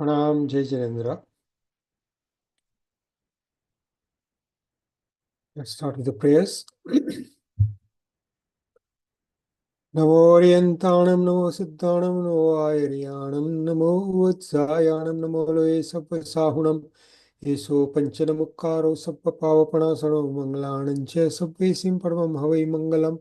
Pranam, Jai Jinendra. Let's start with the prayers. Namo Orientanam, Namo Siddhanam, Namo Ayariyanam, Namo Vatsayanam, Namo Loe Sabba Sahunam, Yeso Panchanamukkaro Sabba Pavapanasano, Mangalanancha Sabbe Simpadam Havai Mangalam,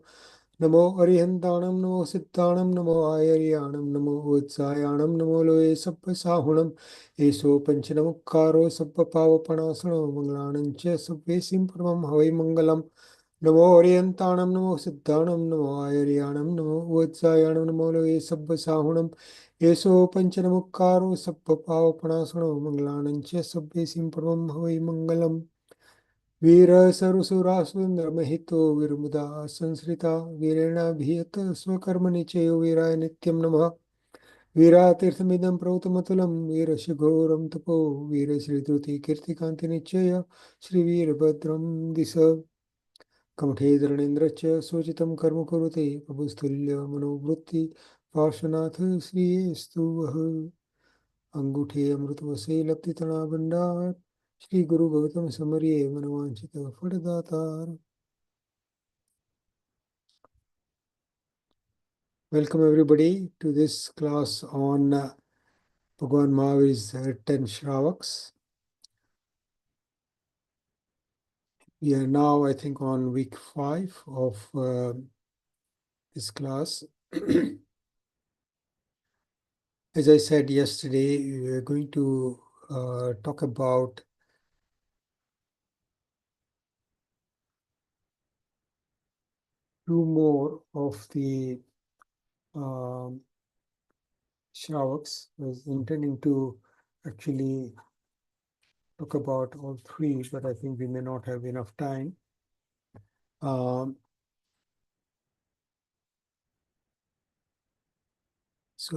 Namo Orientanam, Namo Siddhanam, Namo Ayariyanam, Namo Vatsayanam, Namo Loe Sabba Sahunam, Yeso Panchanamukkaro Sabba Pavapanasano, Mangalanancha Sabbe Simpadam Havai Mangalam, Namo Orientanam, Namo Siddhanam, Namo Ayariyanam, Namo Vatsayanam, Namo Loe Sabba Sahunam, Yeso Panchanamukkaro Sabba Pavapanasano, Mangalanancha Sabbe Simpadam Havai Mangalam. Veera Sarusura Sundar Mahito Virmuda Sansrita Virena Bhiyata Swakarmani Chayo Veera Nityam Namaha Veera Tirthamidam Prautamatulam Veera Shigoram Tapo Veera Sri Druti Kirtikanti Nichaya Sri Veerabhadram Disa Kamathe Dharanendracha Sochitam Karma Kurute Prabhustulya Manovrutti Parshanath Sri Estu Anguthe Amrutavase Laptitana Bandar Shri Guru Bhagavatam Samariye Manavanchita Fadadatar. Welcome everybody to this class on Bhagwan Mahavir's 10 Shravaks. We are now, I think, on week 5 of this class. As I said yesterday, we are going to talk about two more of the Shravaks. I was intending to actually talk about all three, but I think we may not have enough time. So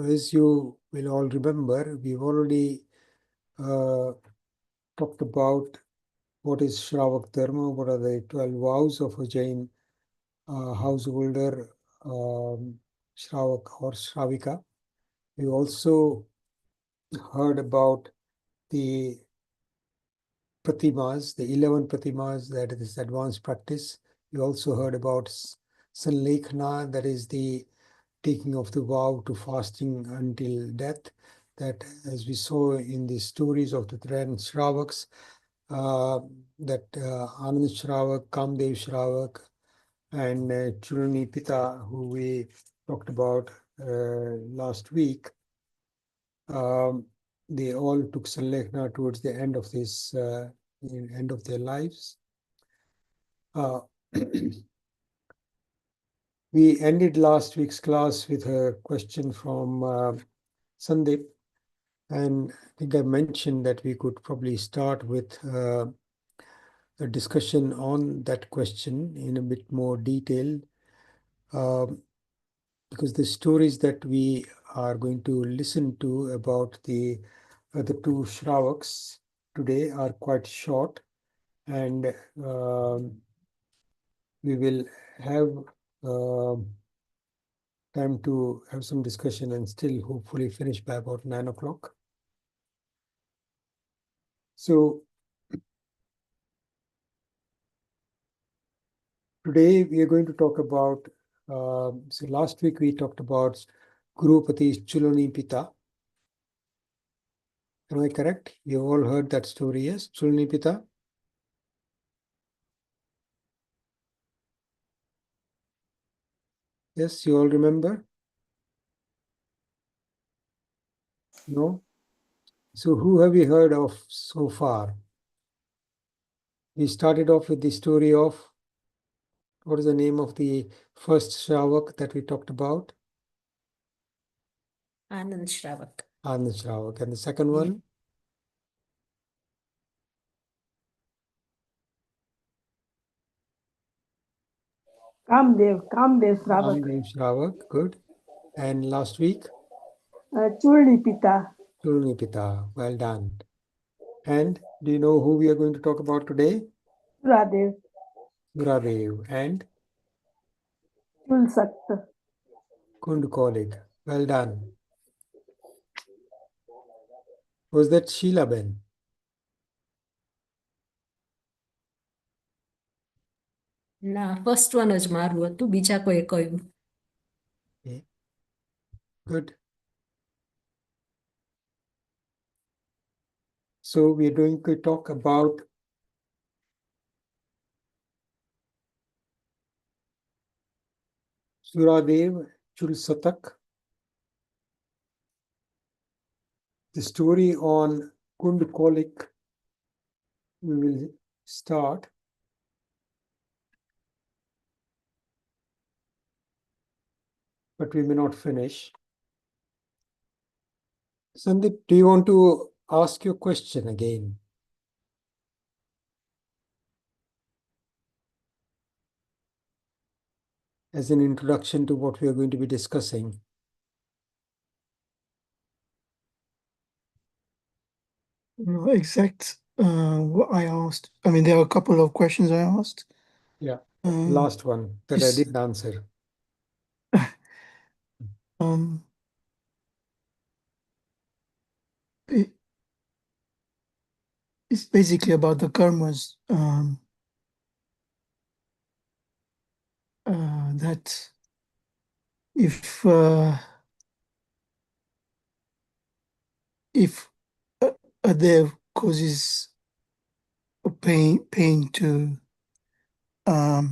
as you will all remember, we've already talked about what is Shravak Dharma, what are the 12 vows of a Jain householder, Shravak or Shravika. We also heard about the Pratimas, the 11 Pratimas, that is advanced practice. We also heard about Sanlekhana, that is the taking of the vow to fasting until death, that as we saw in the stories of the 10 Shravaks, that Anand Shravak, Kamdev Shravak, and Chulani Pita, who we talked about last week, they all took Sanlekhana towards the end of this, end of their lives. We ended last week's class with a question from Sandeep, and I think I mentioned that we could probably start with a discussion on that question in a bit more detail, because the stories that we are going to listen to about the two Shravaks today are quite short, and we will have time to have some discussion and still hopefully finish by about 9 o'clock. So today we are going to talk about, so last week we talked about Gurupati's Chulani Pita. Am I correct? You all heard that story, yes? Chulani Pita? Yes, you all remember? No? So who have we heard of so far? We started off with the story of, what is the name of the first Shravak that we talked about? Anand Shravak. Anand Shravak. And the second one? Kamdev Shravak. Kamdev Shravak, good. And last week? Chulani Pita. Chulani Pita, well done. And do you know who we are going to talk about today? Radev. Guradev. And Chulsakt. Kund Kolig. Well done. Was that Sheila Ben? ના first one જ મારું હતું, બીજા કોઈ કહ્યું. Okay. Good. So we're going to talk about Suradev Chulsatak, the story on Kund Kolik. We will start. But we may not finish. Sandeep, do you want to ask your question again? As an introduction to what we are going to be discussing. Exact what I asked. I mean, there are a couple of questions I asked. Yeah, last one that I didn't answer. It's basically about the karmas that if a dev causes a pain to a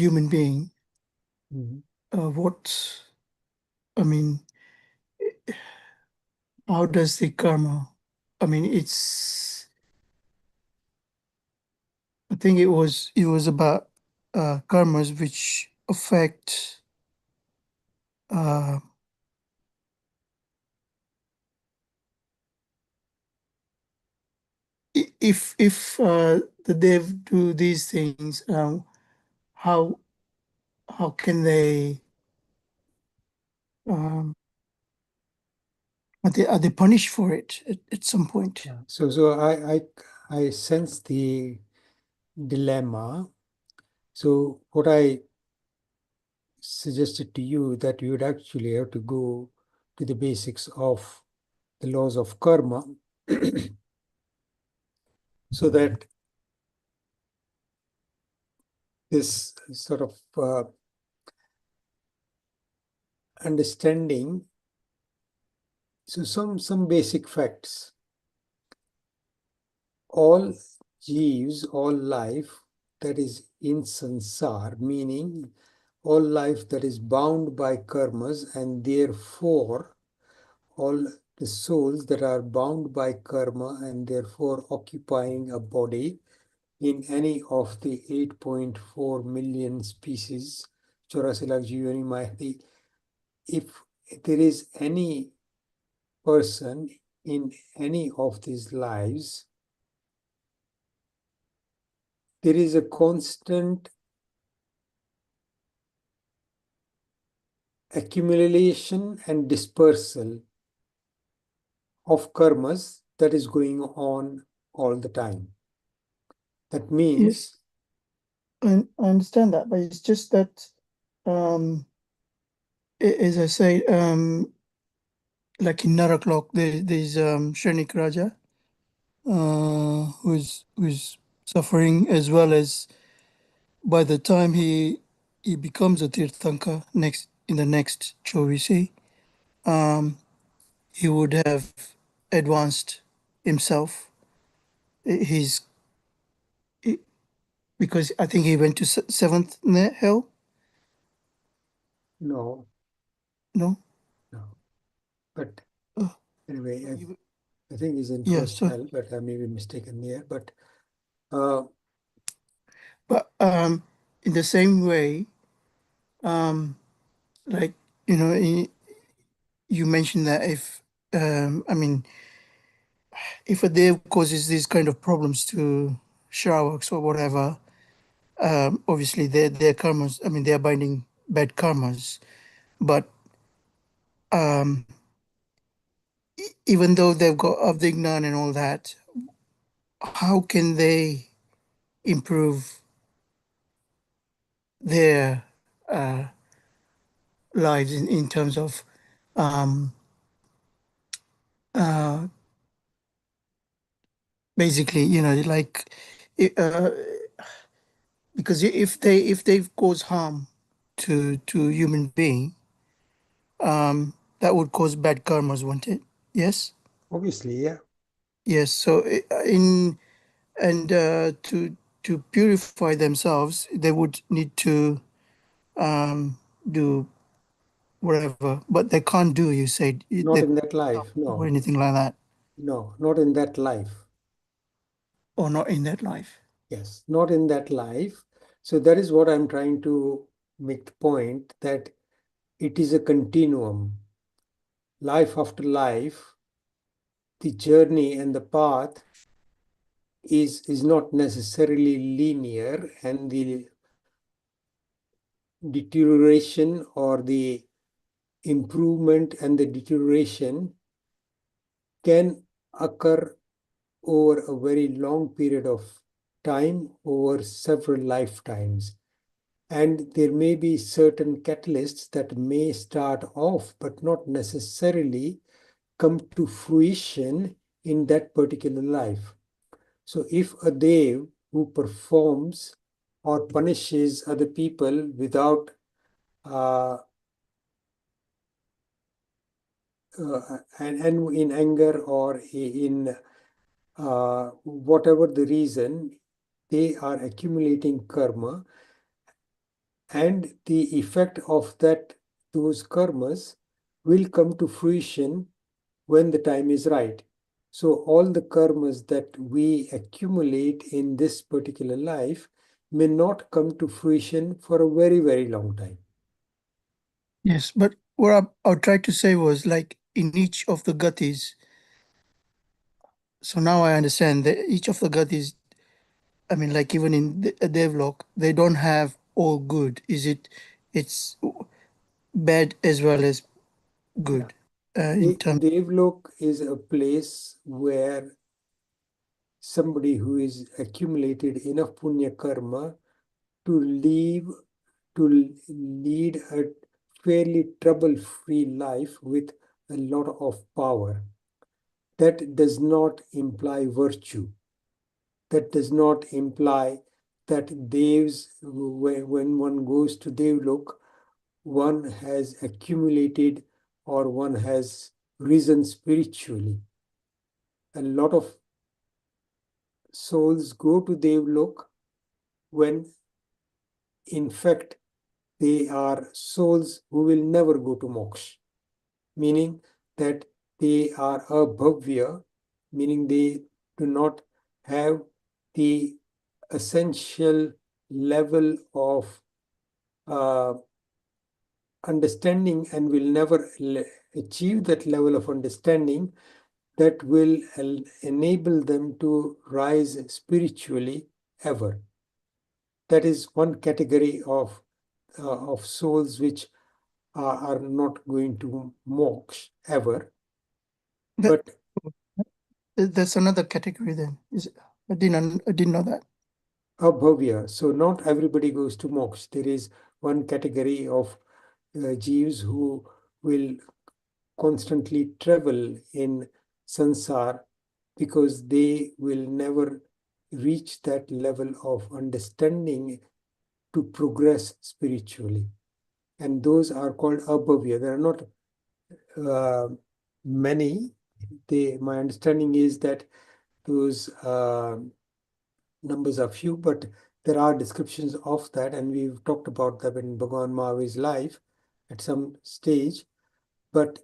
human being, I mean, how does the karma? I mean, I think it was about karmas which affect if the dev do these things, how can they are they punished for it at some point? Yeah. So I sense the dilemma. So what I suggested to you that you would actually have to go to the basics of the laws of karma so that this sort of understanding, so some basic facts. All jeeves, all life that is in sansar, meaning all life that is bound by karmas, and therefore all the souls that are bound by karma and therefore occupying a body in any of the 8.4 million species, 84 lakh जीवनी माही, if there is any person in any of these lives, there is a constant accumulation and dispersal of karmas that is going on all the time. That means... Yes, I understand that, but it's just that, as I say, like in Naraklok, there's Shrenik Raja, who's suffering, as well as by the time he becomes a Tirthanka in the next Chovisi, he would have advanced himself. He's because I think he went to seventh hell. No. No. But anyway, I think he's in Yeah, first hell, but I may be mistaken there. But in the same way, like, you know, you mentioned that if I mean, if a dev causes these kind of problems to Shravaks or whatever, obviously their karmas, I mean, they're binding bad karmas, but even though they've got Avdignan and all that, how can they improve their lives in terms of basically, like, uh, because if they cause harm to human being, that would cause bad karmas, wouldn't it? Yes. Obviously, yeah. Yes. So in and to purify themselves, they would need to do whatever, but they can't do. You said Not they in that life. or No, anything like that, no, not in that life. or not in that life. Yes, not in that life. So that is what I'm trying to make the point, that it is a continuum. Life after life, the journey and the path is not necessarily linear, and the deterioration or the improvement and the deterioration can occur over a very long period of time, over several lifetimes. And there may be certain catalysts that may start off but not necessarily come to fruition in that particular life. So if a dev who performs or punishes other people without and in anger or in whatever the reason, they are accumulating karma, and the effect of those karmas will come to fruition when the time is right. So all the karmas that we accumulate in this particular life may not come to fruition for a very, very long time. Yes, but what I tried to say was, like, in each of the gatis. So now I understand that each of the gatis, I mean, like, even in a devlok, they don't have all good. It's bad as well as Yeah. good, in terms. Devlok is a place where somebody who is accumulated enough punya karma to leave to lead a fairly trouble-free life with a lot of power. That does not imply virtue. That does not imply that devs, when one goes to devlok, one has accumulated or one has risen spiritually. A lot of souls go to devlok when, in fact, they are souls who will never go to moksha, meaning that they are abhavya, meaning they do not have the essential level of uh, understanding and will never achieve that level of understanding that will enable them to rise spiritually ever. That is one category of souls which are not going to moksha ever. That, But that's another category then. I didn't know that. abhavya, so not everybody goes to moksha. There is one category of Jeeves who will constantly travel in sansar because they will never reach that level of understanding to progress spiritually. And those are called abhavya. There are not many. My understanding is that those numbers are few, but there are descriptions of that, and we've talked about them in Bhagwan Mahavir's life at some stage. But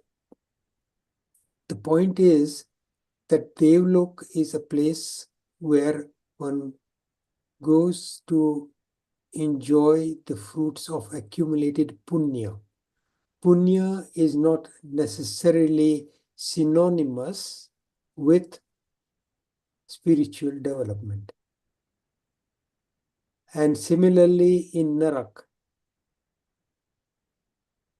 the point is that Devlok is a place where one goes to enjoy the fruits of accumulated punya. Punya is not necessarily synonymous with spiritual development. And similarly, in Narak,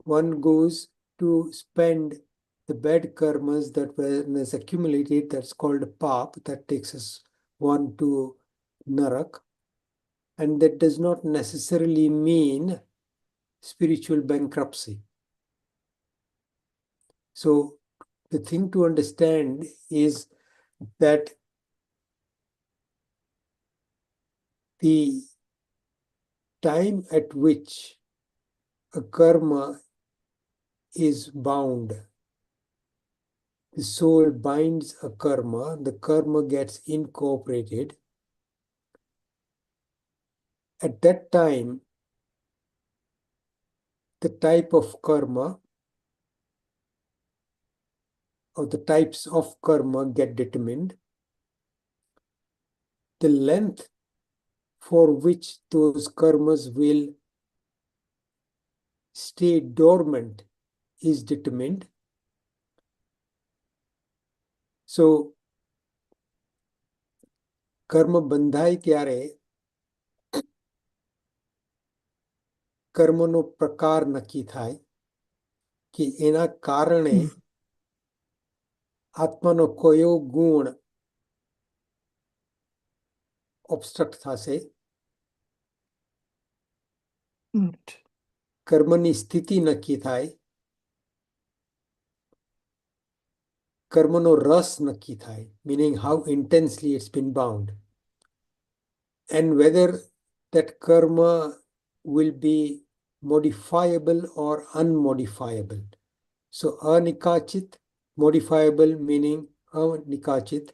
one goes to spend the bad karmas that was accumulated, that's called pap, that takes us one to Narak. And that does not necessarily mean spiritual bankruptcy. So the thing to understand is that the time at which a karma is bound, the soul binds a karma, the karma gets incorporated. At that time, the type of karma or the types of karma get determined. The length for which those karmas will stay dormant is determined. So, કર્મ બંધાય ત્યારે કર્મનો પ્રકાર નક્કી થાય કે એના કારણે આત્માનો કયો ગુણ ઓબ્સ્ટ્રક્ટ થશે. કર્મની સ્થિતિ નક્કી થાય, કર્મનો રસ નક્કી થાય, meaning how intensely it's been bound, and whether that karma will be modifiable or unmodifiable. So anikachit, modifiable meaning anikachit,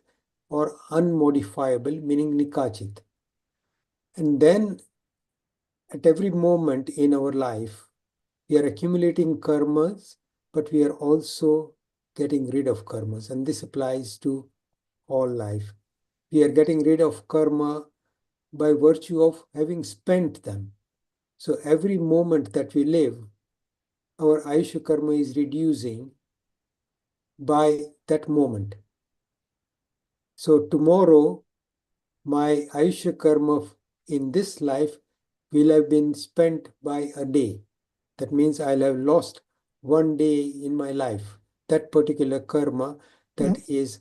or unmodifiable meaning nikachit. And then at every moment in our life, we are accumulating karmas, but we are also getting rid of karmas. And this applies to all life. We are getting rid of karma by virtue of having spent them. So every moment that we live, our Aisha karma is reducing by that moment. So tomorrow, my Aisha karma in this life will have been spent by a day. That means I'll have lost one day in my life. That particular karma that is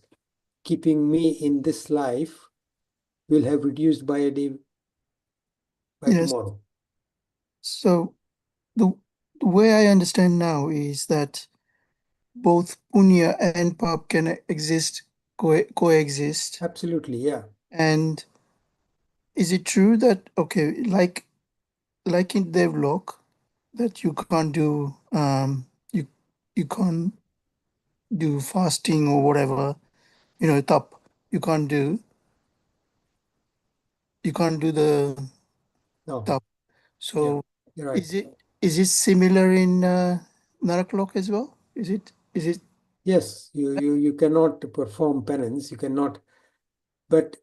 keeping me in this life will have reduced by a day by tomorrow. So the way I understand now is that both punya and pap can exist, coexist. Absolutely, yeah. And is it true that, okay, like in Devlok, that you can't do you can't do fasting or whatever, tap, you can't do the No. tap. So Yeah, you're right. is it similar in Naraklok as well? Is it Yes, you cannot perform penance, you cannot, but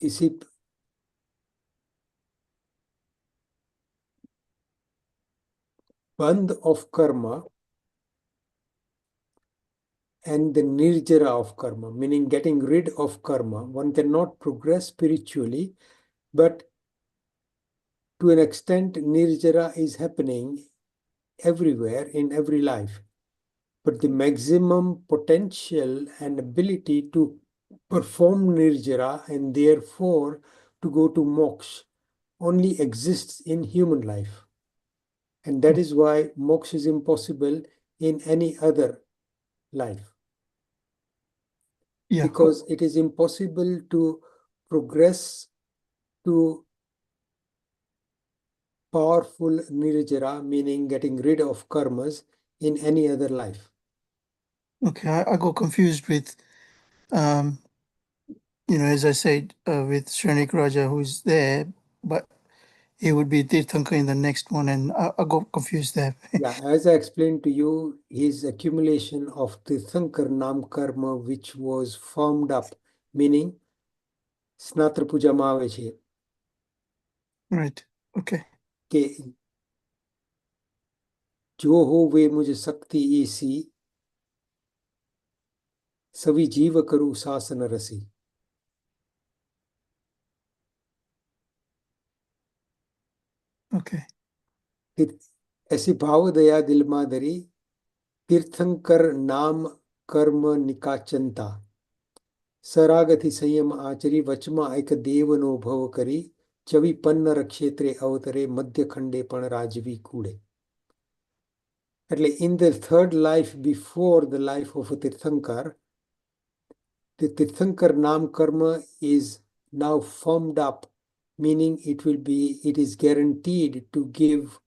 you see, bandh of karma and the nirjara of karma, meaning getting rid of karma, one cannot progress spiritually, but to an extent, nirjara is happening everywhere in every life. But the maximum potential and ability to perform nirjara and therefore to go to moksha only exists in human life. And that is why moksha is impossible in any other life. Yeah. Because it is impossible to progress to powerful nirjara, meaning getting rid of karmas, in any other life. Okay, I got confused with, as I said, with Shrenik Raja, who's there, but he would be Tirthankar in the next one, and I got confused there. Yeah, as I explained to you, his accumulation of Tirthankar Nam Karma, which was formed up, meaning Snatra Puja માં આવે છે Right. Okay. કે જો હોવે મુझ શક્તિ એસી સવી જીવ કરું શાસન રસી. Okay. ऐसी भाव दया दिल मा धरी तीर्थंकर नाम कर्म निकाचनता સરાગથી સંયમ આચરી વચમાં એક દેવનો ભવ કરી ચવી પન્નર ક્ષેત્રે અવતરે મધ્યખંડે પણ રાજવી કૂડે. in the third life before the life of a Tirthankar, the Tirthankar Nam Karma is now formed up, meaning it is guaranteed to give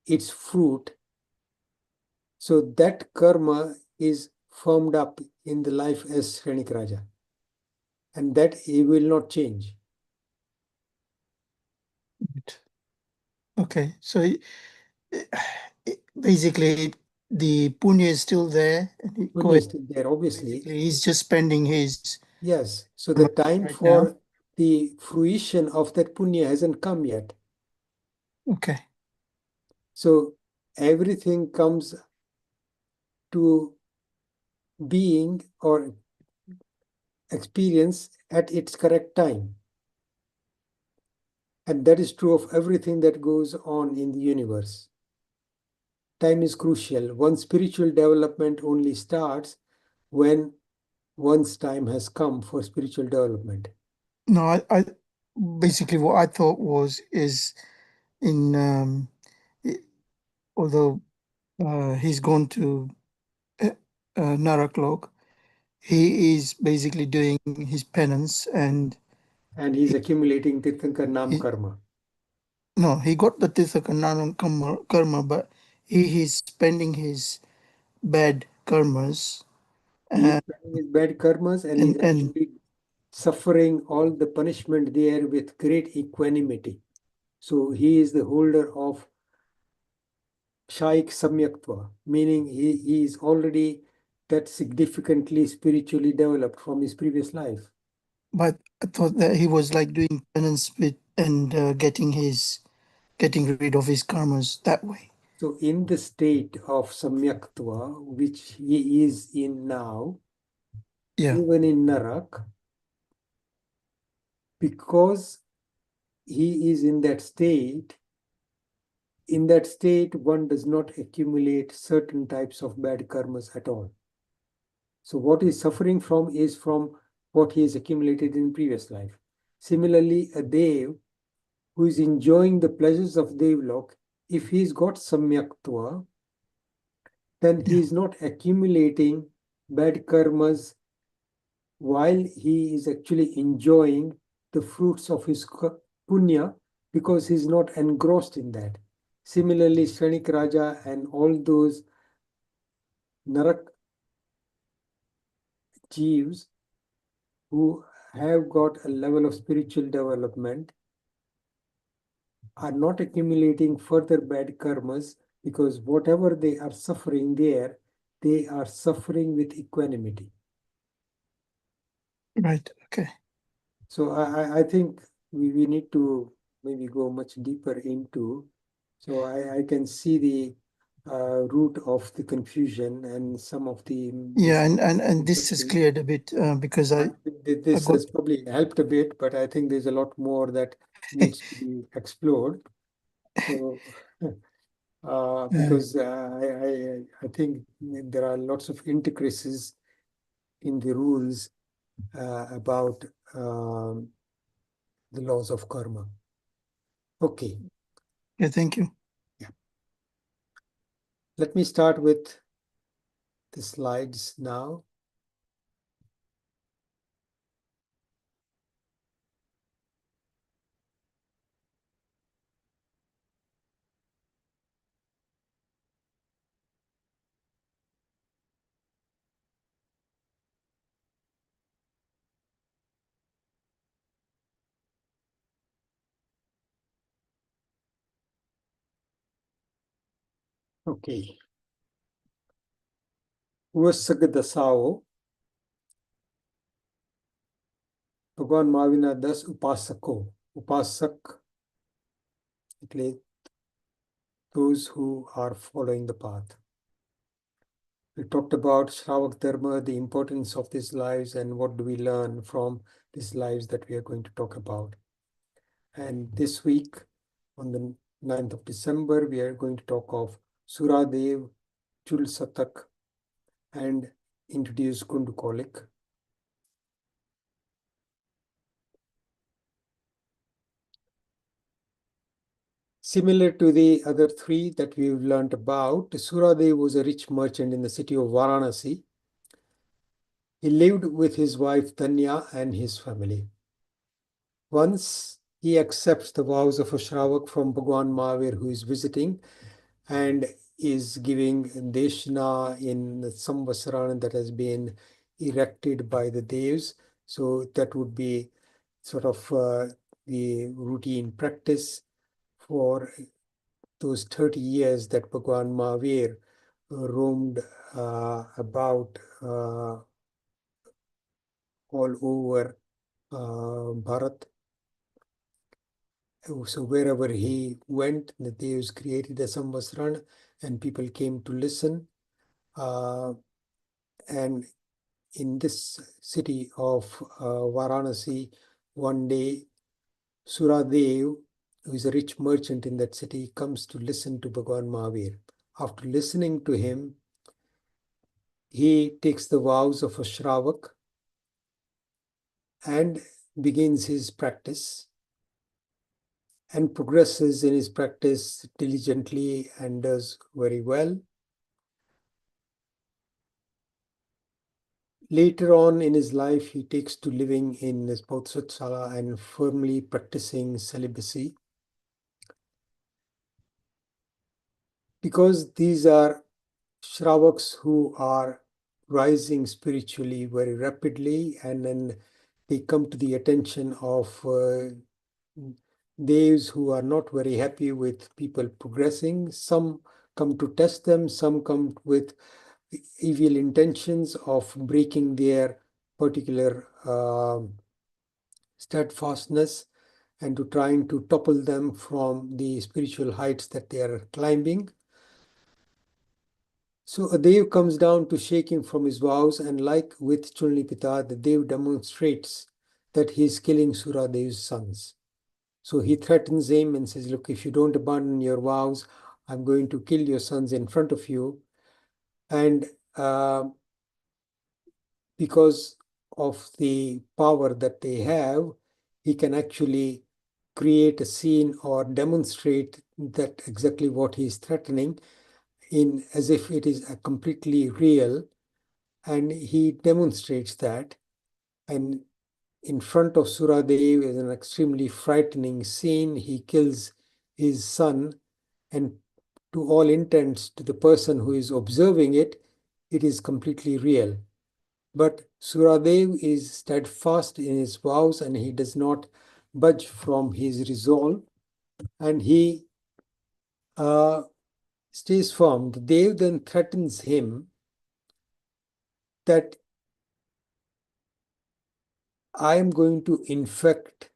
its fruit. So that karma is formed up in the life as Shrenik Raja, and that he will not change. Okay, so basically the punya is still there. And Punya is still there, obviously. basically, he's just spending his Yes. So the time right for now. the fruition of that punya hasn't come yet. Okay, So everything comes to being or experience at its correct time. And that is true of everything that goes on in the universe. Time is crucial. One's spiritual development only starts when one's time has come for spiritual development. no, I basically what I thought is in although he's gone to uh, Naraklok, he is basically doing his penance and And he's accumulating Tirthankar Nam he, Karma. no, he got the Tirthakananam karma, but he is spending his bad karmas He's uh, spending his bad karmas and he's and actually suffering all the punishment there with great equanimity. So he is the holder of Shaik Samyaktva, meaning he is already that significantly spiritually developed from his previous life. but I thought that he was like doing penance with and getting rid of his karmas that way. So in the state of Samyaktva, which he is in now, Yeah, even in Narak, because he is in that state, one does not accumulate certain types of bad karmas at all. So what he's suffering from is from what he has accumulated in previous life. Similarly, a Dev who is enjoying the pleasures of Devlok, if he's got Samyaktva, then he yeah, is not accumulating bad karmas while he is actually enjoying the fruits of his punya because he's not engrossed in that. Similarly, Shrenik Raja and all those Narak Jeeves who have got a level of spiritual development are not accumulating further bad karmas because whatever they are suffering there, they are suffering with equanimity. right. Okay. So I think we need to maybe go much deeper into. So I can see the root of the confusion and some of the Yeah, and this is misunderstanding. cleared a bit because I This got has probably helped a bit, but I think there's a lot more that needs to be explored. So, because I think there are lots of intricacies in the rules about the laws of karma. Okay, yeah, thank you. let me start with the slides now. Okay. Vasag Dasao, Bhagwan Mahavir Das Upasako. Upasak, those who are following the path. We talked about Shravak Dharma, the importance of these lives, and what do we learn from these lives that we are going to talk about. And this week, on the 9th of December, we are going to talk of Suradev, Chul Satak, and introduce Kundukolik. Similar to the other three that we've learned about, Suradev was a rich merchant in the city of Varanasi. He lived with his wife Danya and his family. Once he accepts the vows of a Shravak from Bhagwan Mahavir, who is visiting and is giving Deshna in some Samvasaran that has been erected by the Devs. So that would be sort of the routine practice for those 30 years that Bhagwan Mahavir roamed about all over Bharat. So wherever he went, the Devs created a Samvasran and people came to listen. And in this city of Varanasi, one day, Suradev, who is a rich merchant in that city, comes to listen to Bhagwan Mahavir. After listening to him, he takes the vows of a Shravak and begins his practice and progresses in his practice diligently and does very well. Later on in his life, he takes to living in his Bodhisattsala and firmly practicing celibacy. Because these are Shravaks who are rising spiritually very rapidly, and then they come to the attention of Devs who are not very happy with people progressing. Some come to test them, some come with evil intentions of breaking their particular steadfastness and to trying to topple them from the spiritual heights that they are climbing. So a Dev comes down to shake him from his vows, and like with Chulnipita, the Dev demonstrates that he is killing Suradev's sons. So he threatens him and says, look, if you don't abandon your vows, I'm going to kill your sons in front of you. And because of the power that they have, he can actually create a scene or demonstrate that exactly what he is threatening in as if it is a completely real, and he demonstrates that. And in front of Suradev is an extremely frightening scene. He kills his son, and to all intents, to the person who is observing it, it is completely real. But Suradev is steadfast in his vows and he does not budge from his resolve, and he stays firm. The Dev then threatens him that I am going to infect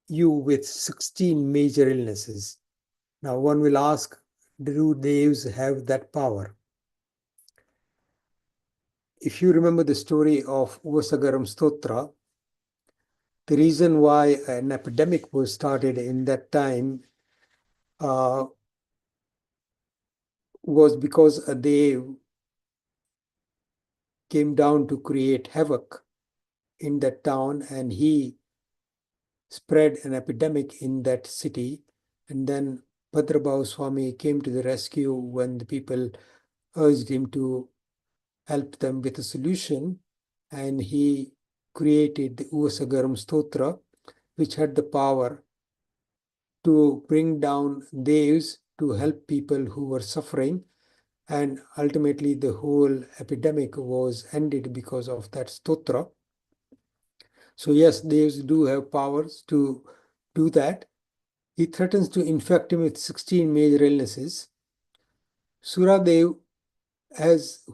you with 16 major illnesses. Now one will ask, do Devs have that power? If you remember the story of Uvasagaram Stotra, the reason why an epidemic was started in that time was because a Dev came down to create havoc in that town, and he spread an epidemic in that city. And then Bhadrabhav Swami came to the rescue when the people urged him to help them with a solution, and he created the Uvasagaram Stotra, which had the power to bring down Devs to help people who were suffering. And ultimately, the whole epidemic was ended because of that stotra. So yes, Devs do have powers to do that. He threatens to infect him with 16 major illnesses. Suradev,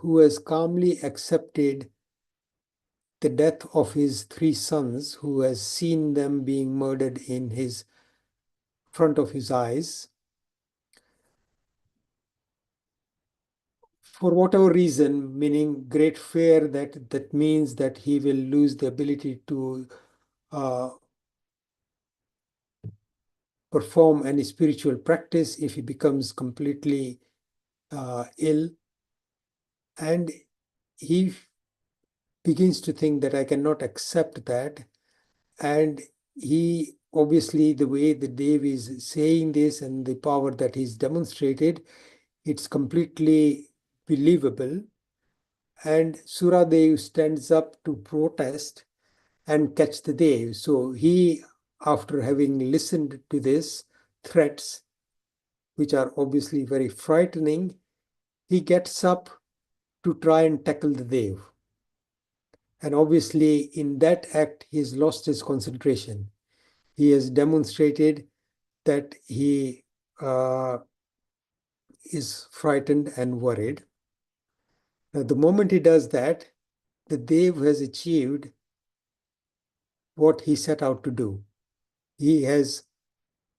who has calmly accepted the death of his three sons, who has seen them being murdered in his front of his eyes, for whatever reason, meaning great fear that means that he will lose the ability to perform any spiritual practice if he becomes completely ill. And he begins to think that I cannot accept that. And he obviously the way the Dev is saying this and the power that he's demonstrated, it's completely believable. And Suradev stands up to protest and catch the Dev. So he, after having listened to this threats, which are obviously very frightening, he gets up to try and tackle the Dev. And obviously in that act, he's lost his concentration. He has demonstrated that he is frightened and worried. Now, the moment he does that, the Dev has achieved what he set out to do. He has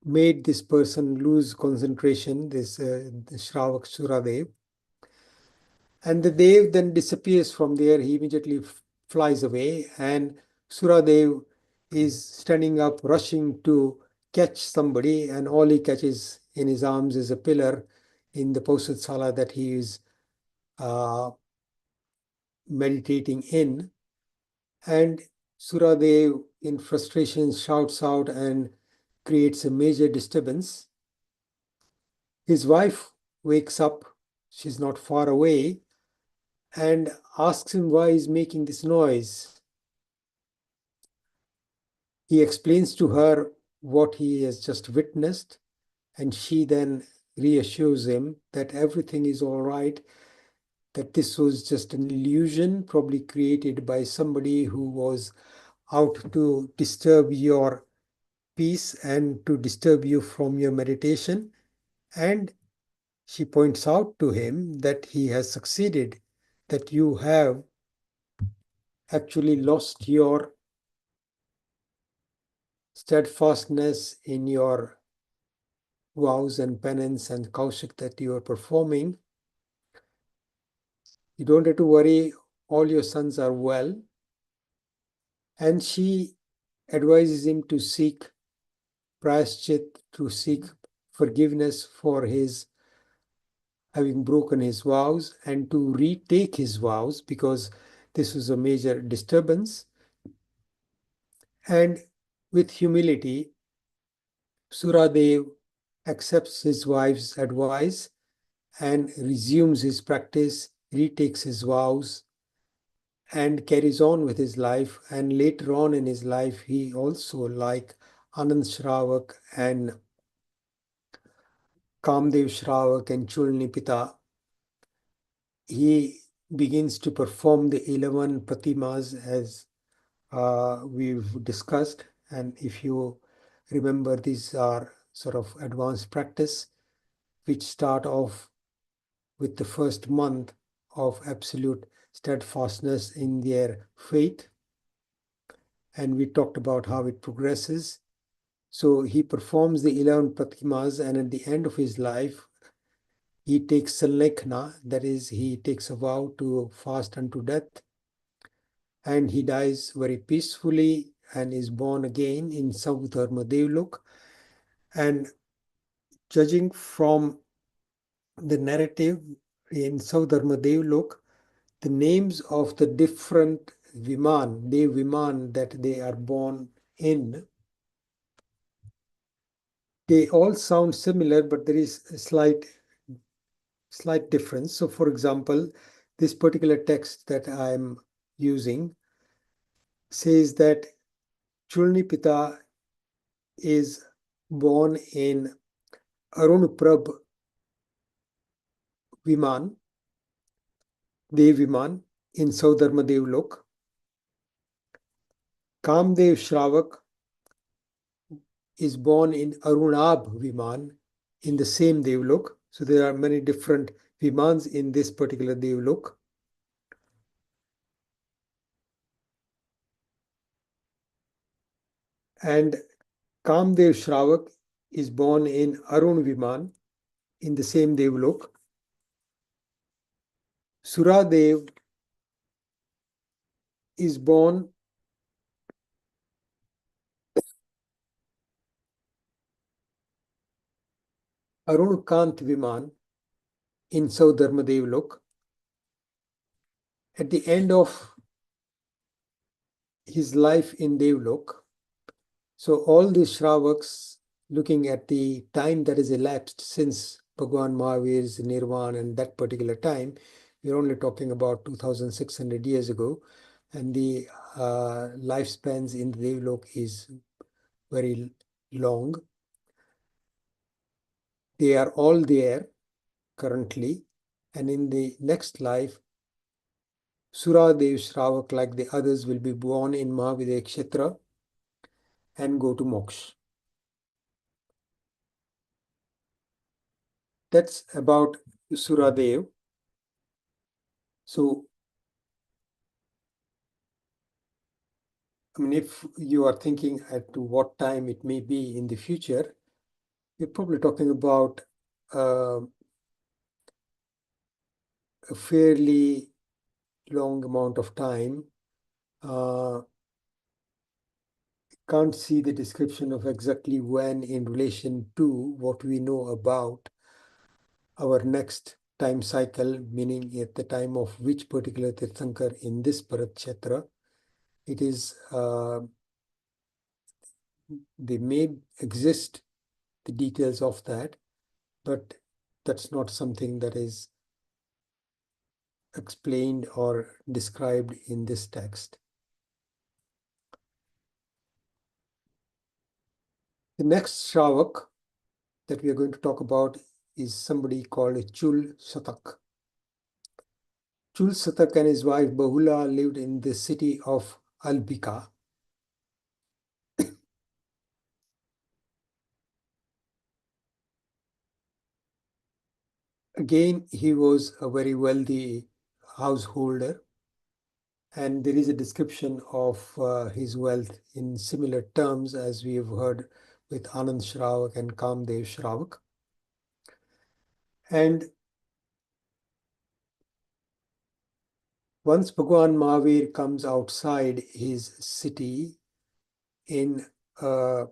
made this person lose concentration, this Shravak Suradev. And the Dev then disappears from there. He immediately flies away, and Suradev is standing up, rushing to catch somebody, and all he catches in his arms is a pillar in the Pausadsala that he is meditating in. And Suradev, in frustration, shouts out and creates a major disturbance. His wife wakes up, she's not far away, and asks him why he's making this noise. He explains to her what he has just witnessed, and she then reassures him that everything is all right, that this was just an illusion probably created by somebody who was out to disturb your peace and to disturb you from your meditation. And she points out to him that he has succeeded, that you have actually lost your steadfastness in your vows and penance and kaushik that you are performing. You don't have to worry, all your sons are well. And she advises him to seek prayaschit, to seek forgiveness for his having broken his vows and to retake his vows, because this was a major disturbance. And with humility, Suradev accepts his wife's advice and resumes his practice, retakes his vows, and carries on with his life. And later on in his life, he also, like Anand Shravak and Kamdev Shravak and Chulnipita, he begins to perform the 11 pratimas as we've discussed. And if you remember, these are sort of advanced practice which start off with the first month of absolute steadfastness in their faith. And we talked about how it progresses. So he performs the 11 pratimas, and at the end of his life, he takes sanlekhna, that is, he takes a vow to fast unto death, and he dies very peacefully and is born again in Saudharma Devlok. And judging from the narrative in Saudharma Devlok, the names of the different Dev Viman that they are born in, they all sound similar, but there is a slight difference. So for example, this particular text that I'm using says that Chulnipita is born in Arunprabh Viman, Dev Viman in Saudharma Devlok. Kamdev Shravak is born in Arunabh Viman in the same Devlok. So there are many different Vimans in this particular Devlok. And Kamdev Shravak is born in Arun Viman in the same Devlok. Suradev is born Arunakant Viman in Saudharma Devlok. At the end of his life in Devlok, So all these Shravaks, looking at the time that has elapsed since Bhagwan Mahavir's Nirvana and that particular time, we're only talking about 2,600 years ago, and the lifespans in the Devlok is very long. They are all there currently, and in the next life, Suradev Shravak, like the others, will be born in Mahavidya Kshetra and go to moksha. That's about Suradev. So, I mean, if you are thinking at to what time it may be in the future, we're probably talking about a fairly long amount of time. Can't see the description of exactly when in relation to what we know about our next time cycle, meaning at the time of which particular Tirthankar in this Bharat Kshetra. It is, they may exist the details of that, but that's not something that is explained or described in this text. The next Shravak that we are going to talk about is somebody called Chul Satak. Chul Satak and his wife Bahula lived in the city of Albika. Again, he was a very wealthy householder, and there is a description of his wealth in similar terms as we have heard with Anand Shravak and Kamdev Shravak. And once Bhagwan Mahavir comes outside his city in a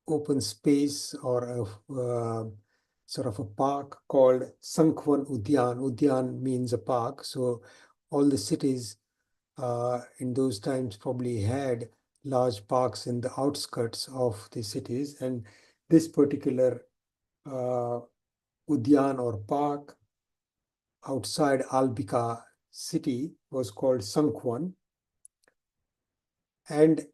open space or a sort of a park called Sankhvan Udyan. Udyan means a park. So all the cities in those times probably had large parks in the outskirts of the cities. And this particular Udyan or park outside Albika city was called Sankhvan. And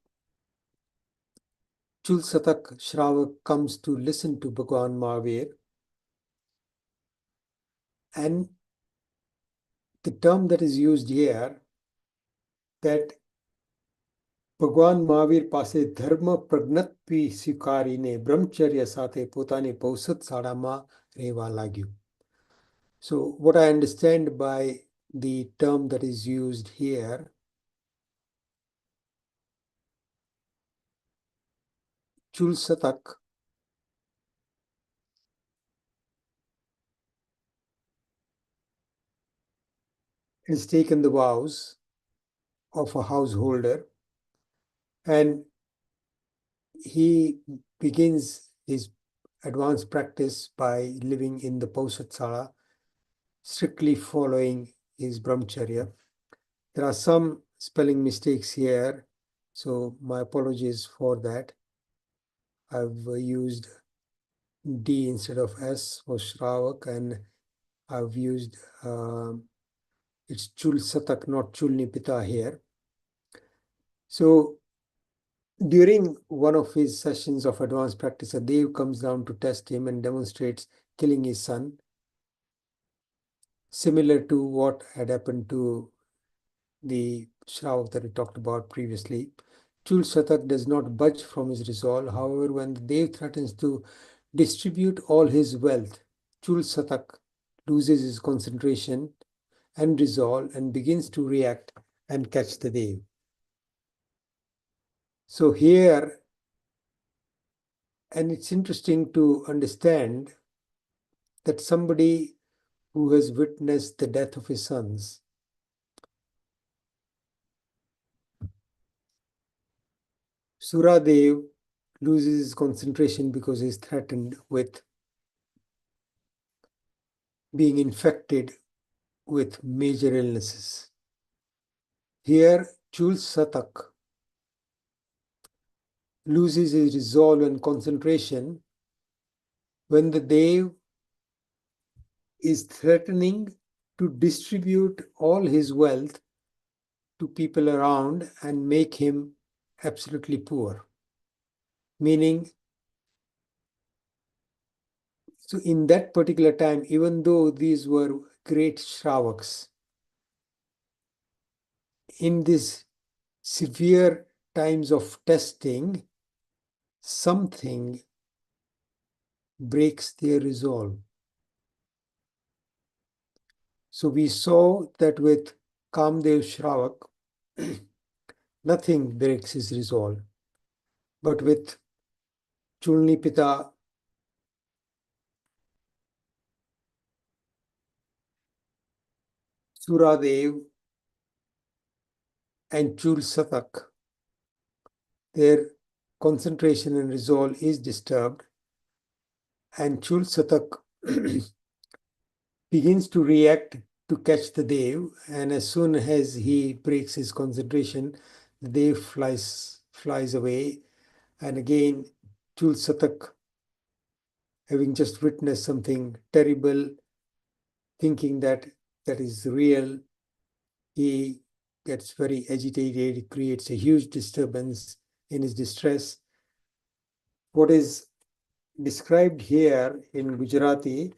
Chul Satak Shravak comes to listen to Bhagwan Mahavir. And the term that is used here, that ભગવાન મહાવીર પાસે ધર્મ પ્રજ્ઞપ્તિ સ્વીકારીને બ્રહ્મચર્ય સાથે પોતાની પૌષદશાળામાં રહેવા लाग्યું. So what I understand by the term that is used here, Chul Satak has taken the vows of a householder, and he begins his advanced practice by living in the Pausatsala, strictly following his brahmacharya. There are some spelling mistakes here, so my apologies for that. I've used D instead of S for Shravak, and I've used it's Chul Satak, not Chul Nipita here. So during one of his sessions of advanced practice, a Dev comes down to test him and demonstrates killing his son, similar to what had happened to the Shravak that we talked about previously. Chul Satak does not budge from his resolve. However, when the Dev threatens to distribute all his wealth, Chul Satak loses his concentration and resolve and begins to react and catch the Dev. So here, and it's interesting to understand that somebody who has witnessed the death of his sons, Suradev loses his concentration because he is threatened with being infected with major illnesses. Here, Chul Satak loses his resolve and concentration when the Dev is threatening to distribute all his wealth to people around and make him absolutely poor. Meaning, so in that particular time, even though these were great Shravaks, in these severe times of testing, something breaks their resolve. So we saw that with Kamdev Shravak, nothing breaks his resolve. But with Chulni Pita, Suradev, and Chul Satak, their concentration and resolve is disturbed, and Chul Satak begins to react to catch the Dev, and as soon as he breaks his concentration, the Dev flies away, and again Chul Satak, having just witnessed something terrible, thinking that is real, he gets very agitated, creates a huge disturbance in his distress. What is described here in Gujarati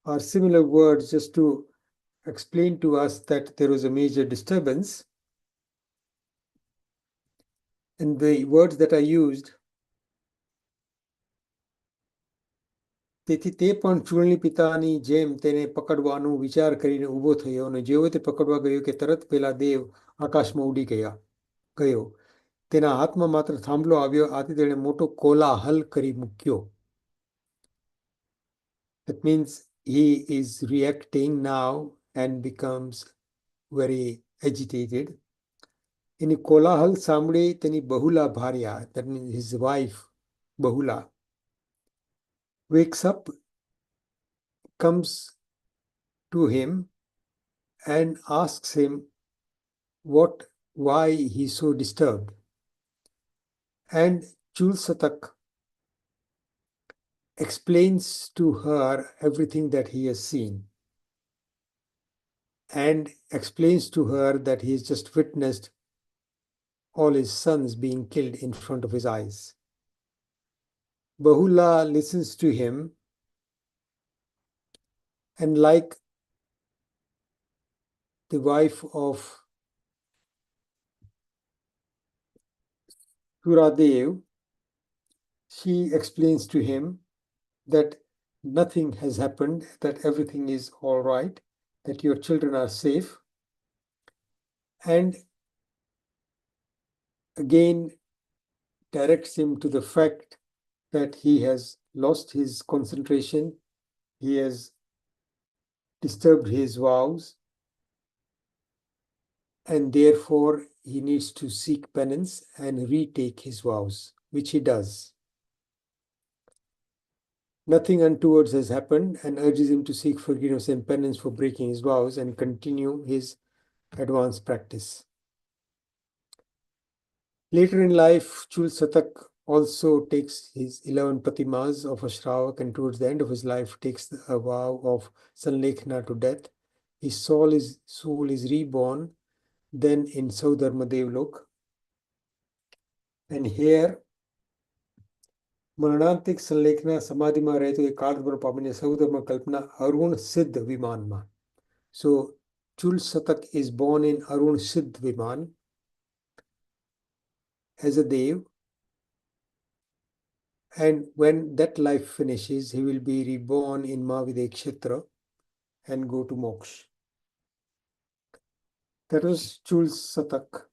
are similar words just to explain to us that there was a major disturbance. And the words that are used, તેથી તે પણ ચૂળણી પિતાની જેમ તેને પકડવાનો વિચાર કરીને ઊભો થયો અને જેવો તે પકડવા ગયો કે તરત પેલા દેવ આકાશમાં ઉડી ગયો. તેના હાથમાં માત્ર થાંભલો આવ્યો, આથી તેણે મોટો કોલાહલ કરી મૂક્યો. That means he is reacting now and becomes very agitated. એની કોલાહલ સાંભળી તેની Bahula Bharya, that means his wife Bahula, wakes up, comes to him and asks him why he's so disturbed. And Chul Satak explains to her everything that he has seen and explains to her that he has just witnessed all his sons being killed in front of his eyes. Bahula listens to him, and like the wife of Suradev, she explains to him that nothing has happened, that everything is all right, that your children are safe, and again directs him to the fact that he has lost his concentration, he has disturbed his vows, and therefore he needs to seek penance and retake his vows, which he does. Nothing untoward has happened, and urges him to seek forgiveness and penance for breaking his vows and continue his advanced practice. Later in life, Chul Satak also takes his 11 Patimas of a Shravak, and towards the end of his life takes a vow of Sanlekhna to death. His soul is reborn then in Saudharma Devlok. And here, મરણાંતિક સંલેખના સમાધિમાં રહેતો એ કાળધર્મ પામીને સૌધર્મ કલ્પના અરુણ સિદ્ધ વિમાનમાં. So Chul Satak is born in Arun Siddh Viman as a Dev, and when that life finishes, he will be reborn in Mahavideh Kshetra and go to moksha. That was Chul Satak.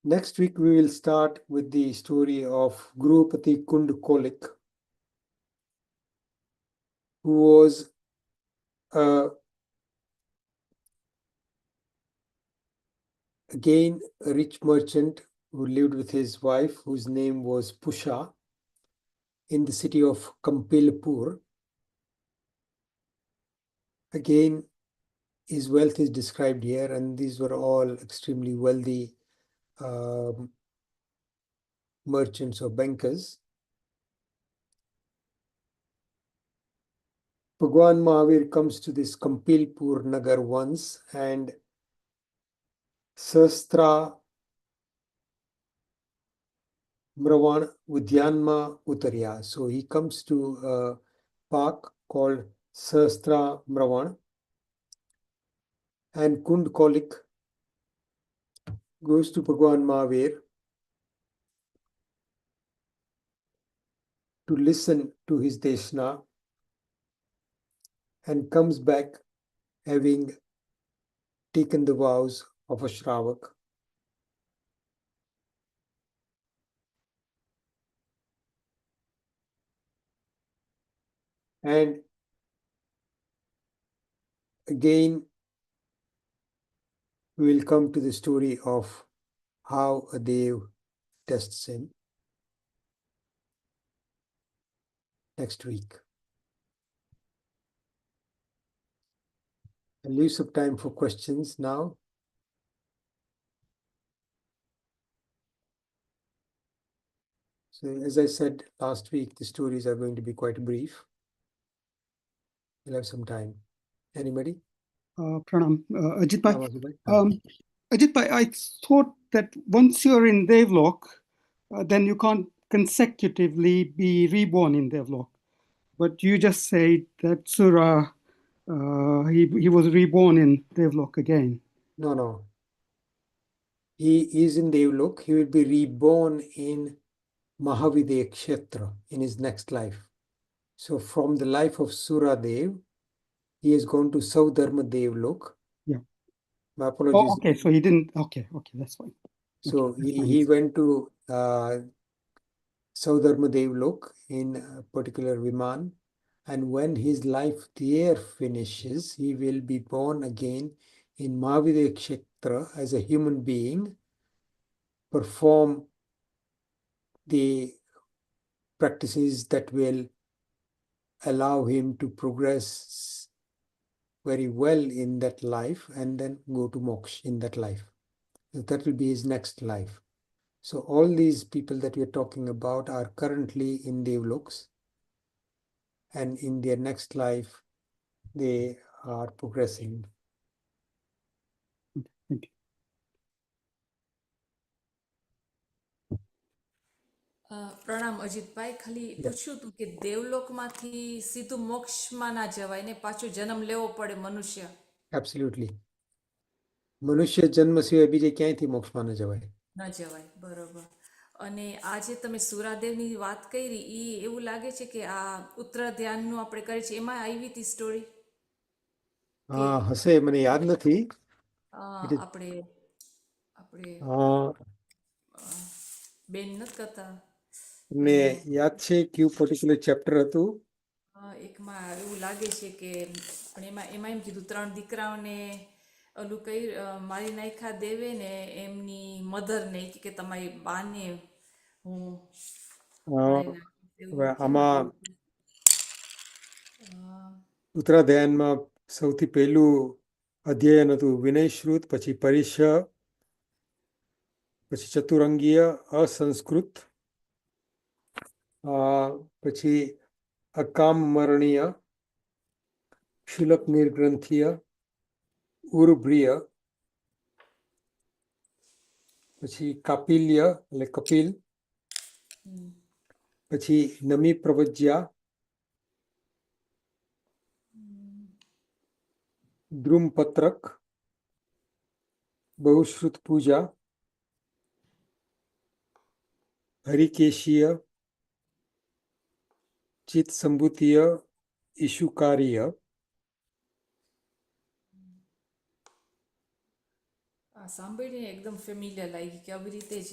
Next week, we will start with the story of Gurupati Kund Kolik, who was again a rich merchant who lived with his wife, whose name was Pusha, in the city of Kampilpur. Again, his wealth is described here, and these were all extremely wealthy merchants or bankers. Bhagwan Mahavir comes to this Kampilpur Nagar once, and Sastra Mravan Udyanma Utarya. So he comes to a park called Sastra Mravan, and Kund Kolik goes to Bhagwan Mahavir to listen to his Deshna and comes back having taken the vows of a Shravak. And again, we will come to the story of how a Dev tests him next week. I'll leave some time for questions now. So as I said last week, the stories are going to be quite brief. We'll have some time. Anybody? Pranam, Ajitbhai. Ajitbhai? Ajitbhai, I thought that once you're in Devlok, then you can't consecutively be reborn in Devlok. But you just said that Sura, he was reborn in Devlok again. No. He is in Devlok. He will be reborn in Mahavidya Kshetra in his next life. So from the life of Suradev, he has gone to Saudharma Devlok. Yeah. My apologies. Oh, okay, so he didn't. Okay, that's fine. So Okay, that's fine. he went to Saudharma Devlok in a particular Viman. And when his life there finishes, he will be born again in Mahavidya Kshetra as a human being, perform the practices that will allow him to progress very well in that life and then go to moksha in that life. So that will be his next life. So all these people that we are talking about are currently in Devloks, and in their next life, they are progressing. Thank you. પ્રણામ અજીતભાઈ, ખાલી પૂછ્યું હતું કે દેવલોકમાંથી સીધું મોક્ષમાં ના જવાય ને પાછું જન્મ લેવો પડે મનુષ્ય. Absolutely. મનુષ્ય જન્મ સિવાય બીજે ક્યાંયથી મોક્ષમાં ન જવાય. ન જવાય, બરોબર. અને આજે તમે સુરાદેવની વાત કરી, એ એવું લાગે છે કે આ ઉત્તરાધ્યાનનું આપણે કરી છે એમાં આવી હતી સ્ટોરી. હશે, મને યાદ નથી. આપણે બેન નથી કરતા. તમને યાદ છે કયું પર્ટિક્યુલર ચેપ્ટર હતું? એકમાં એવું લાગે છે કે પણ એમાં એમ કીધું 3 દીકરાઓને ઓલું કઈ મારી નાખ્યા દેવે ને એમની મધર ને કે તમારી બાને હું મારી નાખીશ. આમાં ઉત્તરાધ્યાયનમાં સૌથી પહેલું અધ્યયન હતું વિનયશ્રુત, પછી પરિશ, પછી ચતુરંગીય, અસંસ્કૃત, પછી અકામરણીય, ક્ષુલક નિર્ગ્રંથીય, ઉર્ભ્રિય, પછી કાપિલ્ય એટલે કપિલ, પછી નમી પ્રવજ્યા, દ્રુમપત્રક, બહુશ્રુત પૂજા, હરિકેશીય, ચિત્ત સંભૂતીય, ઈશુકારીય. સાંભળીને એકદમ ફેમિલિયર લાગી કે આવી રીતે જ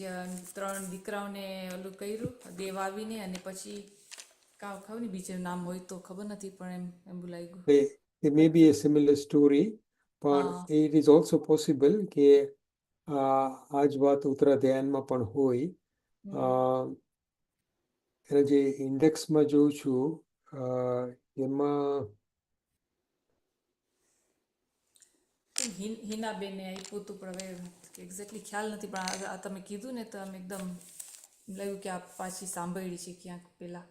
3 દીકરાઓને ઓલું કર્યું દેવ આવીને અને પછી ખબર નહીં બીજું નામ હોય તો ખબર નથી પણ એમ લાગ્યું. There may be a similar story, but it is also possible કે આ જ વાત ઉત્તરાધ્યાયનમાં પણ હોય. એના જે ઇન્ડેક્સમાં જોઉં છું એમાં હિનાબેને આપ્યું હતું પણ હવે એક્ઝેક્ટલી ખ્યાલ નથી, પણ આ તમે કીધું ને તો આમ એકદમ લાગ્યું કે આ પાછી સાંભળી છે ક્યાંક પેલા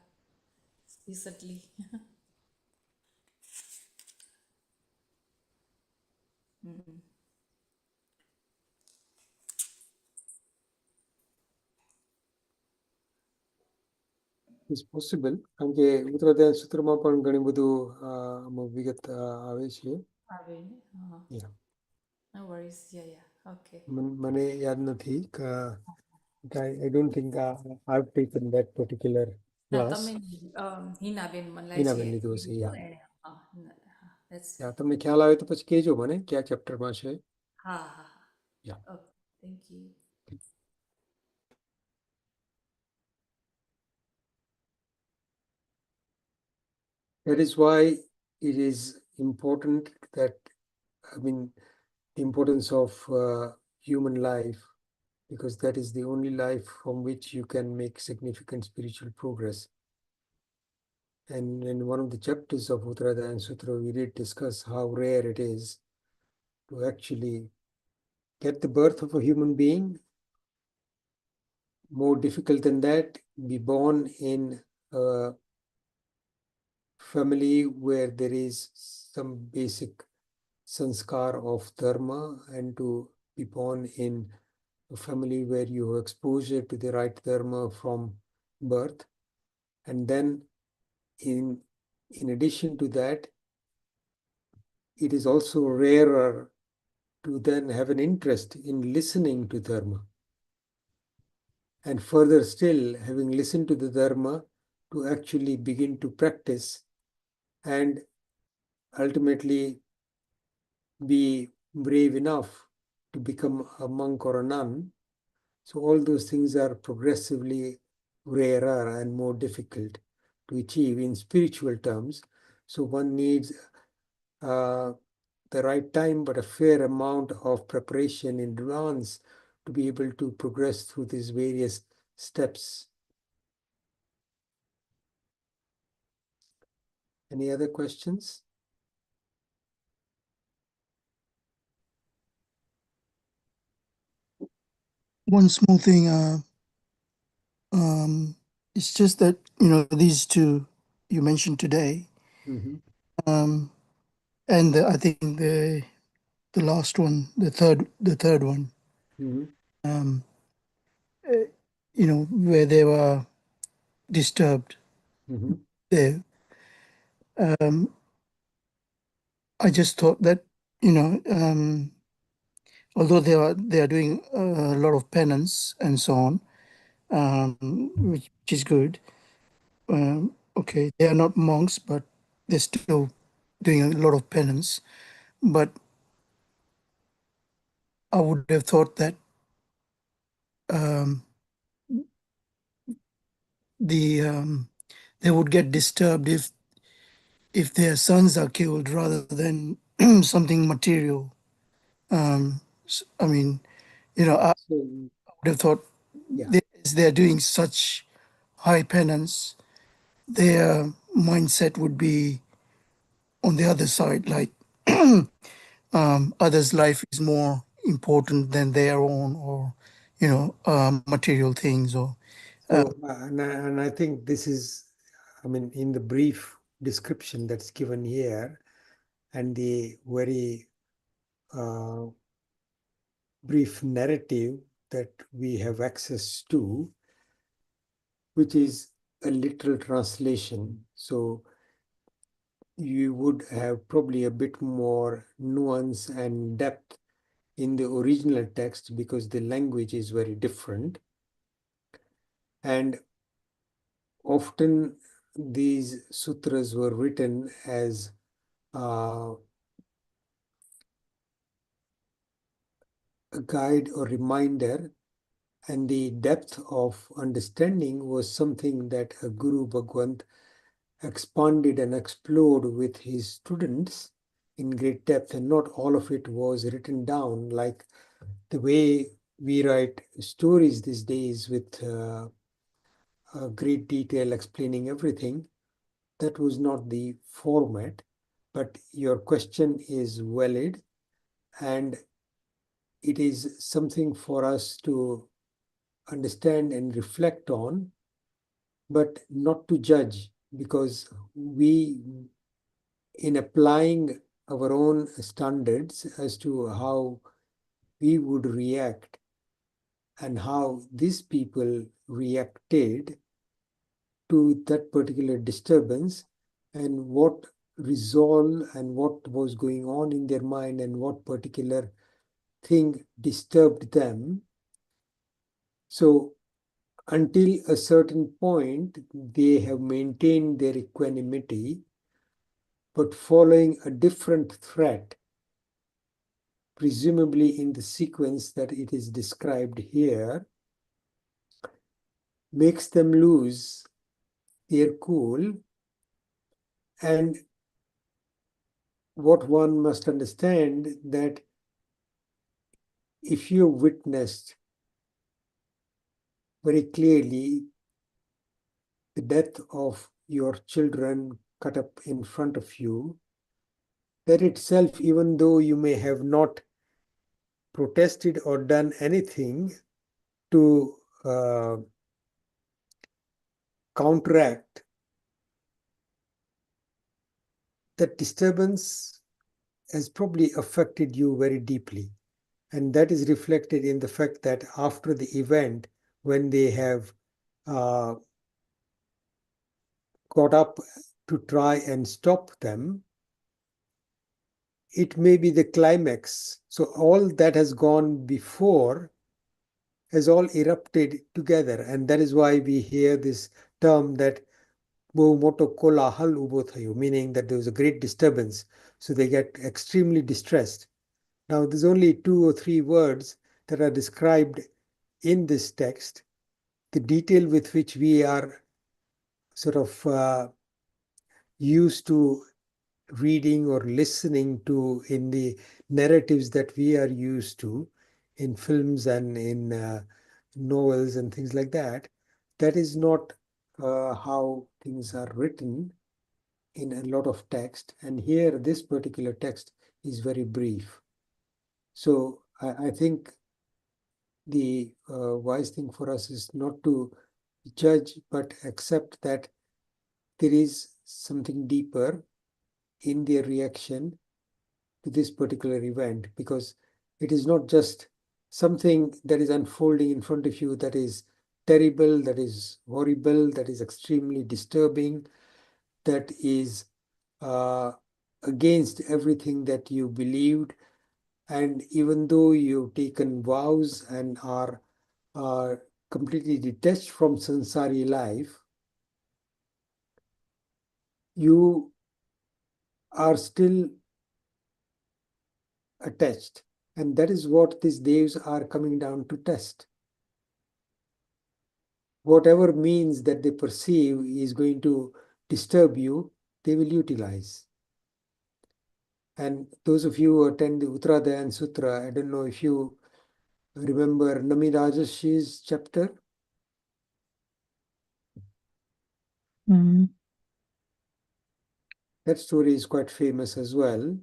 રિસન્ટલી. ઇટ્સ પોસિબલ, કારણ કે ઉત્તરાધ્યાય સૂત્રમાં પણ ઘણી બધું આમાં વિગત આવે છે. આવે ને? હા. Yeah. નો વરીઝ. Yeah okay. મને યાદ નથી કે I don't think I've taken that particular ના class. તમે હિનાબેન મને લાગે હિનાબેન છે લીધું હશે. કીધું Yeah. ને એણે. હા that's Yeah, તમને ખ્યાલ આવે તો પછી કહેજો મને કયા ચેપ્ટરમાં છે. હા હા હા. Yeah. Okay thank you. That is why it is important that, I mean, the importance of human life, because that is the only life from which you can make significant spiritual progress. And in one of the chapters of Uttarathayana Sutra, we did discuss how rare it is to actually get the birth of a human being. More difficult than that, be born in a family where there is some basic sanskar of dharma, and to be born in a family where you have exposure to the right dharma from birth. And then in addition to that, it is also rarer to then have an interest in listening to dharma. And further still, having listened to the dharma, to actually begin to practice and ultimately be brave enough to become a monk or a nun. So all those things are progressively rarer and more difficult to achieve in spiritual terms. So one needs the right time, but a fair amount of preparation in advance to be able to progress through these various steps. Any other questions? One small thing, it's just that, these two you mentioned today, Mm-hmm. and I think the last one, the third one, Mm-hmm. where they were disturbed Mm-hmm. there. I just thought that, although they are doing a lot of penance and so on, which is good. Okay, they are not monks, but they're still doing a lot of penance. But I would have thought that they would get disturbed if their sons are killed rather than something material. I mean, I So, would have thought yeah. as they're doing such high penance, their mindset would be on the other side, like others' life is more important than their own, or material things, or So, and I think this is, I mean, in the brief description that's given here, and the very brief narrative that we have access to, which is a literal translation. So you would have probably a bit more nuance and depth in the original text because the language is very different. And often these sutras were written as a guide or reminder, and the depth of understanding was something that a Guru Bhagwan expanded and explored with his students in great depth, and not all of it was written down like the way we write stories these days with great detail explaining everything. That was not the format, but your question is valid, and it is something for us to understand and reflect on, but not to judge, because we, in applying our own standards as to how we would react and how these people reacted to that particular disturbance, and what resolve and what was going on in their mind and what particular thing disturbed them. So until a certain point, they have maintained their equanimity, but following a different thread, presumably in the sequence that it is described here, makes them lose their cool. And what one must understand, that if you witnessed very clearly the death of your children cut up in front of you, that itself, even though you may have not protested or done anything to counteract that disturbance, has probably affected you very deeply. And that is reflected in the fact that after the event, when they have got up to try and stop them, it may be the climax. So all that has gone before has all erupted together. And that is why we hear this term that moto kolahal ubo thayo, meaning that there was a great disturbance. So they get extremely distressed. Now, there's only 2 or 3 words that are described in this text. The detail with which we are sort of used to reading or listening to in the narratives that we are used to in films and in novels and things like that, that is not how things are written in a lot of text. And here, this particular text is very brief. So I think the wise thing for us is not to judge, but accept that there is something deeper in their reaction to this particular event, because it is not just something that is unfolding in front of you that is terrible, that is horrible, that is extremely disturbing, that is against everything that you believed. And even though you've taken vows and are completely detached from sansari life, you are still attached. And that is what these devs are coming down to test. Whatever means that they perceive is going to disturb you, they will utilize. And those of you who attend the Uttradhayan Sutra, I don't know if you remember Nami Rajashi's chapter. That story is quite famous as well.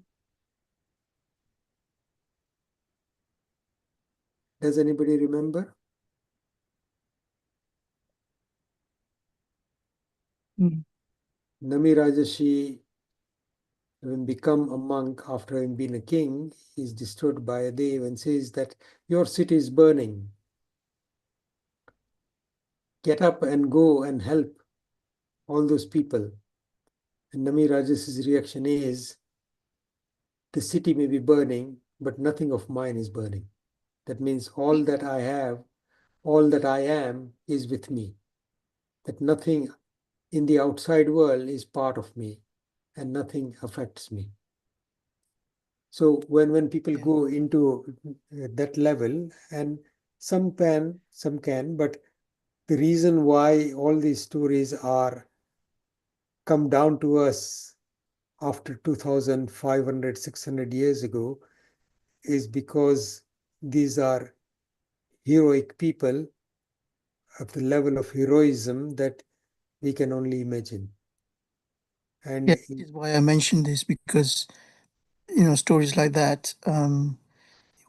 Does anybody remember? Nami Rajashi, having become a monk after having been a king, is disturbed by a dev and says that your city is burning. Get up and go and help all those people. And Nami Rajas's reaction is, the city may be burning, but nothing of mine is burning. That means all that I have, all that I am is with me. That nothing in the outside world is part of me and nothing affects me. So when people go into that level, and some can, but the reason why all these stories are come down to us after 2,500, 600 years ago is because these are heroic people of the level of heroism that we can only imagine. And that is why I mentioned this, because stories like that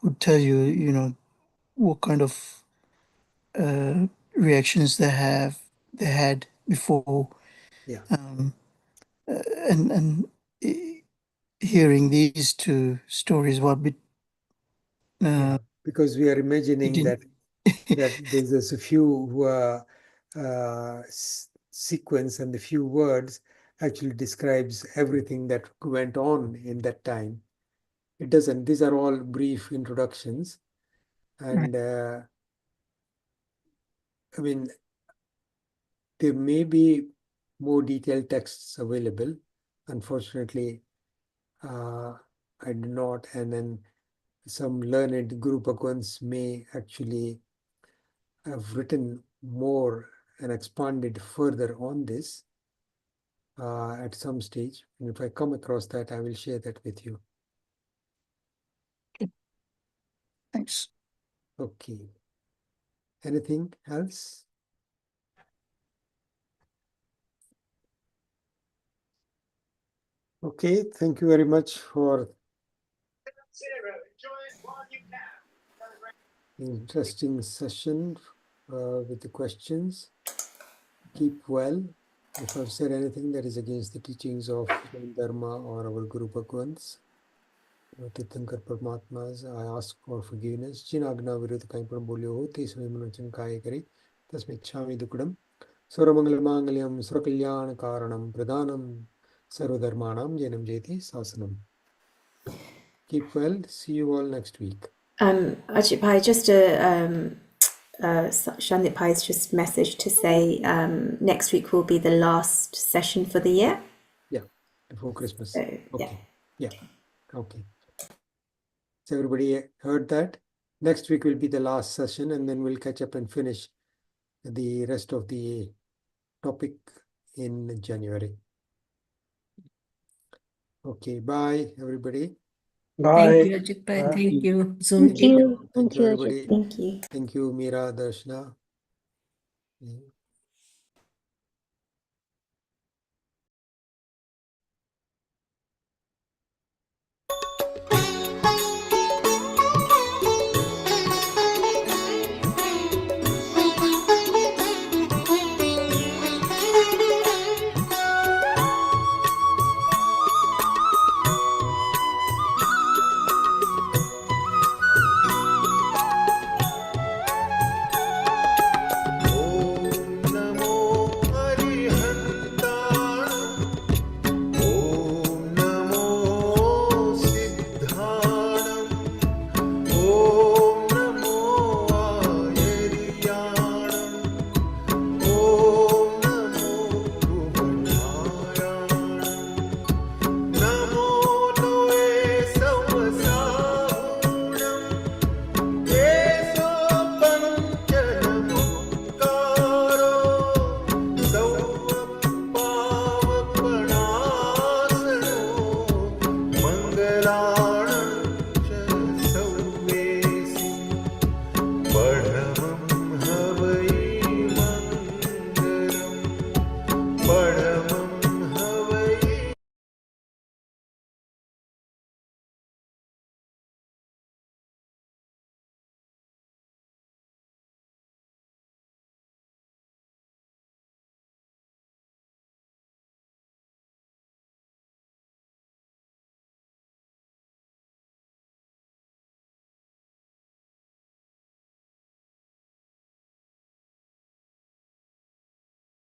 would tell you what kind of reactions they had before, Yeah. and hearing these two stories were a bit. Because we are imagining that there's just a few sequence, and the few words actually describes everything that went on in that time. It doesn't. These are all brief introductions, and I mean, there may be more detailed texts available. Unfortunately, I do not, and then some learned Guru Bhagwans may actually have written more and expanded further on this at some stage. And if I come across that, I will share that with you. Thanks. Okay. Anything else? Okay, thank you very much for interesting session with the questions. Keep well. If I've said anything that is against the teachings of Jain Dharma or our Guru Bhagwans, Tirthankar Paramatmas, I ask for forgiveness. Jin Agna Viruddha Kai Pan Bolyo Ho, Te Svayam Manochan Kaya Kare, Tasmai Chami Dukudam, Suramangal Mangalyam, Surakalyan Karanam, Pradhanam, Sarvadharmanam, Jainam Jeti, Sasanam. Keep well. See you all next week. Ajitbhai, just Shandip Bhai's just message to say next week will be the last session for the year. Yeah, before Christmas. So, Okay. Yeah. Okay. So everybody heard that? Next week will be the last session, and then we'll catch up and finish the rest of the topic in January. Okay, bye everybody. Thank you, Ajitbhai. Thank you, Zoom Thank team. you. Thank you, Thank you, everybody. thank you. Thank you, Meera, Darshana. Yeah.